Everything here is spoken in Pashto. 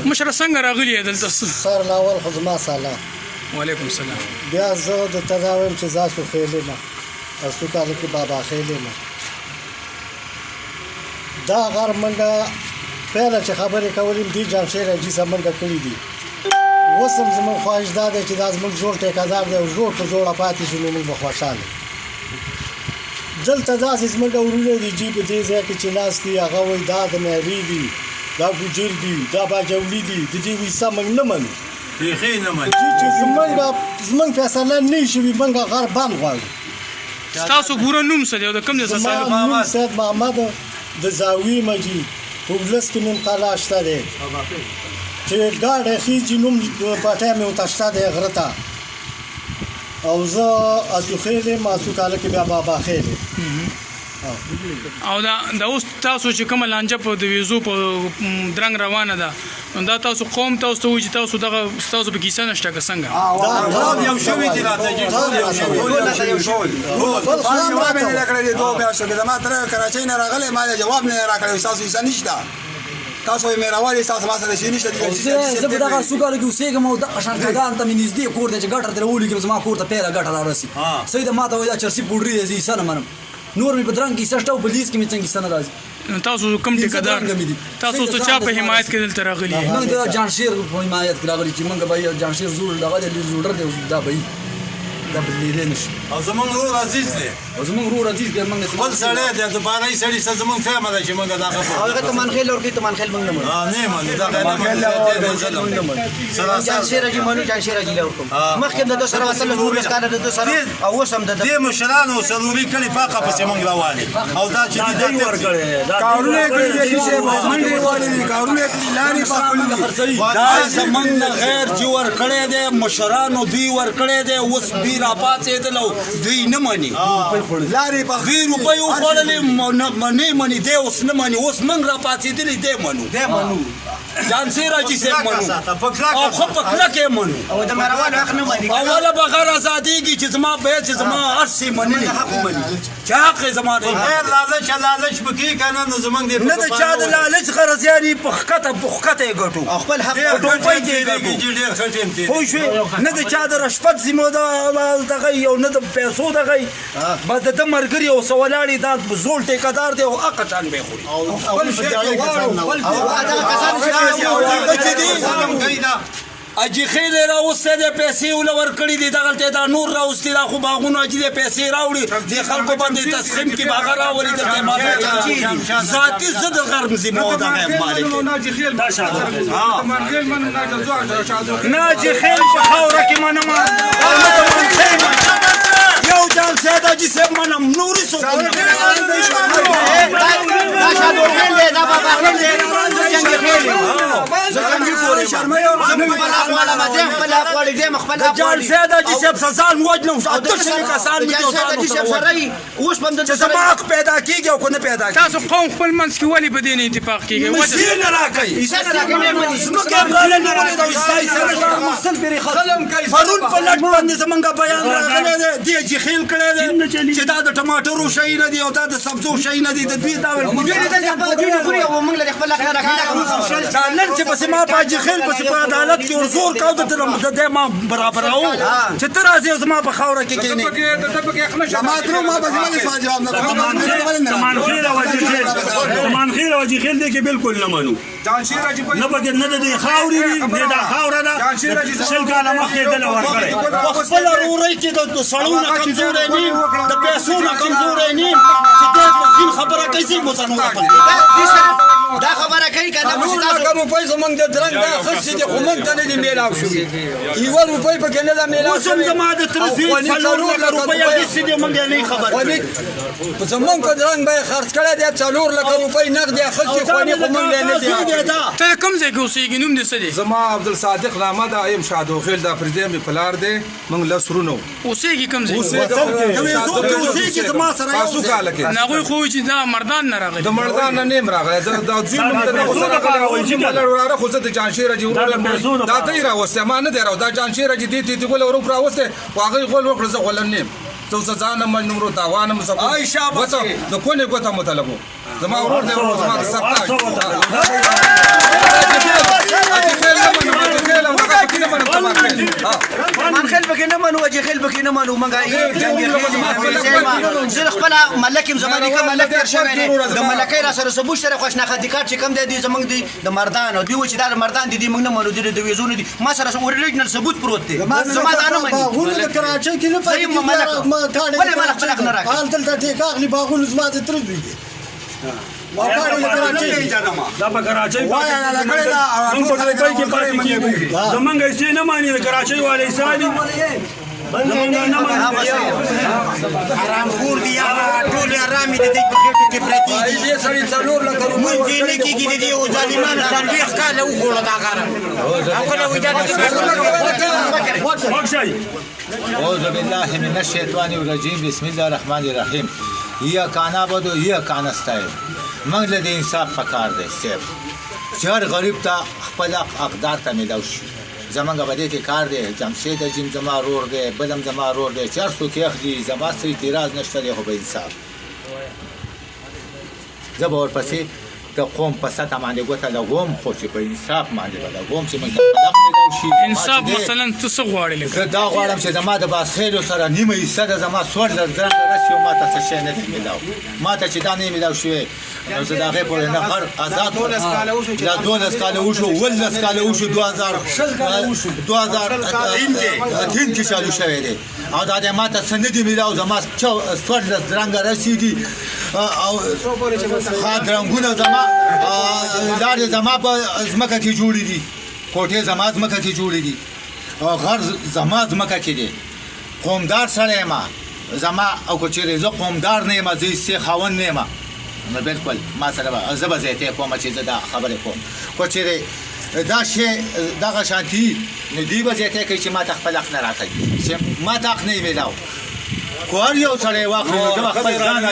مشره څنګه راغلی دلته سر لاول خو زما سلام وعلیکم السلام بیا زه د ته دا وایم چې زاسو خیلې نه او څو کاله کې بابا خیلې نه دا غر منډه پیله چې خبرې کولې دي جانشیر حاجي صاحب منډه کړې دي اوس هم زموږ خواهش دا دی چې دا زموږ زوړ ټیکهدار دی او زوړ په زوړه پاتې شي نو موږ به خوشحاله دلته داسې زموږ ورونه دي چې په دې ځای کې چې ناست دي هغه وایي دا د معیاري دي دا ګوجر دي دا باجولي دي د دې ویسه موږ نه منو بیخي نه منو چې زموږ فیصله نه شوي موږ غر بند غواړو ستاسو پوره نوم څه دی او د کوم ځای څخه زما نوم سید محمد د زاویې مجید په ولس کې مې قلعه شته دی چې ګاډی خیجي نوم پټی مې ورته شته دی غره ته او زه اسوخیل یم اسو کاله کې بیا بابا خیل او دا اوس تاسو چې کومه لانجه په د ویزو په درنګ روانه ده نو دا تاسو قوم تاسو ته وایي چې تاسو دغه ستاسو په کیسه نشته که څنګه ټول یو شوي دي راته جي ټول یو شوي جواب یې نه کړی دی 2 میاشتو کې زما تره کراچۍ نه راغلی ما جواب نه راکړی ستاسو کیسه نشته تاسو یې مېراوالې ستاسو ما سره شي نشته زه په دغه څو کالو کې اوسېږم او دغه شان ځایګان ته مې نږدې کور دی چې ګټر ترې ولیکم زما کور ته پیله ګټه رارسي سیده ما ته وایي دا چرسي پوډري دی زه کیسه نه منم نور مې په درنګ کیسه شته او په لیست کې مې څنګه کیسه نه راځي تاسو کوم ټیکهدار تاسو څه چا په حمایت کې دلته راغلي موږ د جانشیر په حمایت کې راغلي چې موږ به جانشیر زوړ دغه دی زوړر دی دا به دا بدلیدلی نشي او زمونږ ورور عزیز دی او زمونږ ورور عزیز دی موږ بل سړی دی د بارۍ سړي څه زمونږ فهمه ده چې موږ دا خبره هغه ته منخیل ورکړي ته منخیل موږ نه منو نه منو دا غیر جانشیر حاجي منو جانشیر حاجي له حکم مخکې د دوه سره وصل نور کاله د دوه سره او اوس هم د دې مشرانو سلوري کلي پاکه پسې موږ روانې او دا چې دې کارونه کړي دي چې منډې والي کارونه کړي لارې پاکولي دا زمونږ غیر جو ور کړی دی مشرانو دوی ور کړی دی اوس دوی را پاڅېدل او دوی نه مني لارې په دوی روپۍ وخوړلې نه مني دی اوس نه مني اوس موږ را پاڅېدلې دی منو جانشیر حاجي صاحب منو او خو په کلکه یې منو او د مروانو حق نه مني اوله به غیر ازادېږي چې زما بیه چې زما هر څه منلي چې حق یې زما دی غیر لالچ پکې که نه نو زمونږ دی نه د چا د لالچ غرض یعنې په ښکته یې ګټو او خپل حق ټوپۍ کې یې ګټو پوه شوې نه د چا د رشوت ذمه دغه یو نه د پیسو دغه بس د ده ملګري اوسه ولاړې دا زوړ ټیکهدار دی او هغه شان به یې خوري اجي خیل راوسته د پیسې ول ورکړي دي دغه ته دا نور راوستي دا خو باغونو اجي د پیسې راوړي د خلکو باندې تسخیم کې باغ راولي د ما ذاتي زد غرم ذمہ ده مالک ناجي خیل په خوره کې منم یو جان سید اجي سب منم نوري سو دا شادو خیل دی دا بابا خیل دی جنگ خیل جان سید اجي سب سزان وجنم اته شي کسان می اوس په چې سماق پیدا کیږي او کنه پیدا کیږي تاسو قوم خپل منځ کې ولې په دې نه اتفاق کیږي وجه نه راکړي زموږه غاله نه ولې دا وستای سره مرسل پرې خلم کوي فرون په لټ باندې زمونږه بیان راغلی دی جی خیل کړی دی چې دا د ټماټرو شی نه دی او دا د سبزو شی نه دی د دوی دا نن چې پسې ما په جی خیل پسې په عدالت کې ورزور کاو د ما برابراو چې ته راځې زما په خاوره کې کېنې ما درو ما به زما سوال جواب نه کوم منخیل او جی خیل دی کې بالکل نه منو نه بګر نه د خاوري نه د خاوره ده شل کاله مخکې دل ورکړي خپل وروري کې د سړونه کمزورې نیم د پیسو نه کمزورې نیم چې دې خبره کوي مو څنګه دا خبره کوي کنه نو روپۍ زمونږ د درنګ دا خص دي خو موږ ته نه دي میلاو شوي یوه روپۍ پکې نه ده میلاو شوې زما د تر زوی څلور لکه روپۍ اخیستې دي موږ یې نه خبر زمونږ په درنګ به یې خرڅ کړی دی 4 لکه روپۍ نغدې اخیستې خوانې خو موږ یې نه دي ته کوم ځای کې اوسېږې نوم دې څه دی زما عبدالصادق نامه ده ایم شادوخیل دا پردې مې پلار دی موږ لسرونو اوسېږي کوم ځای اوسېږي زما سره تاسو کاله کې هغوی خو وایي چې دا مردان نه راغلی د مردان نه نیم راغلی دا زوی مونږ ته راغلی وراره خو زه د جانشیر حاجي ورور دا ته یې راوستی ما نه دی راو دا جانشیر حاجي دې غول ورو راوستی خو هغه غول وکړه زه غول نیم تو ځان مجنون رو تاوانم سب ay شاباش د کونه کوته مطلب زما ورور دی زما سبتا وجه خیل بکې نه منو مونږه زه خپل ملک یم زما نیکه ملک تېر شوی دی د ملکۍ را سره ثبوت سره خوشناختی کارت چې کوم دی دوی زموږ دی د مردان او دوی وایي چې دا د مردان دي دوی موږ نه منو دوی د ویزو نه دي ما سره اوریجنل ثبوت پروت دی زما دا نه مني باغونه د کراچۍ کې نه پاتې ولې ما خپل حق نه راکړي حال دلته ټیک اخلي باغونه زما د تره دوی دي واکاړي د کراچۍ دا په کراچۍ موږ په کراچۍ کې پاتې کیږو زمونږ ایسې نه مانی د کراچۍ والے سادي زمونږ نه مانی حرامخور دي هغه ټول حرامې د دې په خېټو کې پرتې دي مونږ دې نه کېږي د دې او ظالمانو څلوېښت کاله وخوړه دا غره او کله أعوذ بالله من الشیطان الرجیم بسم الله الرحمن الرحیم یا کانا بدو یا کانا استایل موږ له انصاف پکار دی سیب چې هر غریب ته خپل اقدار ته ملاو شي زمونږ په دې کې کار دی جمشید جیم زما رور دی بلم زما رور دی چې هر څوک یې اخلي زما څه اعتراض نشته دی خو به انصاف زه به ورپسې د قوم په سطح باندې ګوته لګوم خو چې په انصاف باندې به لګوم چې موږ ته خلق ملاو شي انصاف مثلا ته څه غواړې لکه زه دا غواړم چې زما د باسخیلو سره نیمه حصه د زما څوارلس ګرانده رسي او ما ته څه شی نه دی میلاو ما ته چې دا نه میلاو شوی نو زه د هغې پورې نفر آزاد کړم دا 12 کاله وشو 18 کاله وشو 2003 کې چالو شوی دی او دا د ما ته څه نه دی میلاو زما 14 ګرانده رسي دي او خادرنګونه زما لارې زما په ځمکه کې جوړې دي کوټې زما ځمکه کې جوړې دي غر زما ځمکه کې دی قومدار سړی یم زما او که چېرې زه قومدار نه یم زه حصې خاوند نه یم نو بلکل ما سره به زه به زیاتې کوم چې زه دا خبرې کوم که چېرې دا شی دغه شانتي نو دوی به زیاتې کوي چې ما ته خپل حق نه راکوي چې ما ته حق نه یې میلاو کو هر یو سړی واخلي نو زه به خپل ځان